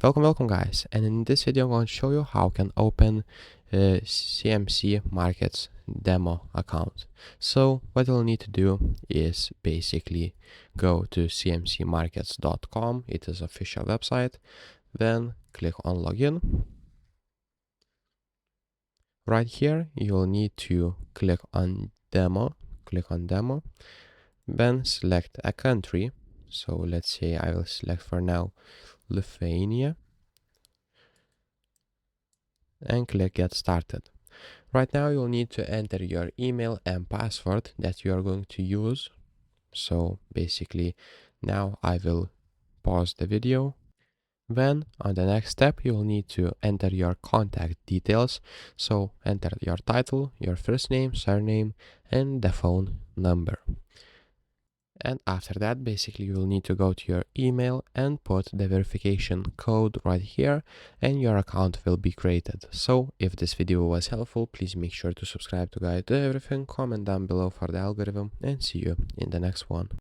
Welcome guys, and in this video I'm going to show you how you can open a CMC Markets demo account. So what you'll need to do is basically go to cmcmarkets.com, it is official website, then click on login. Right here you'll need to click on demo, then select a country. So let's say I will select for now Lithuania, and click get started. Right now you'll need to enter your email and password that you are going to use. So basically now I will pause the video. Then on the next step you'll need to enter your contact details. So enter your title, your first name, surname, and the phone number. And after that, basically you will need to go to your email and put the verification code right here, and your account will be created. So if this video was helpful, please make sure to subscribe to guide everything, comment down below for the algorithm, and see you in the next one.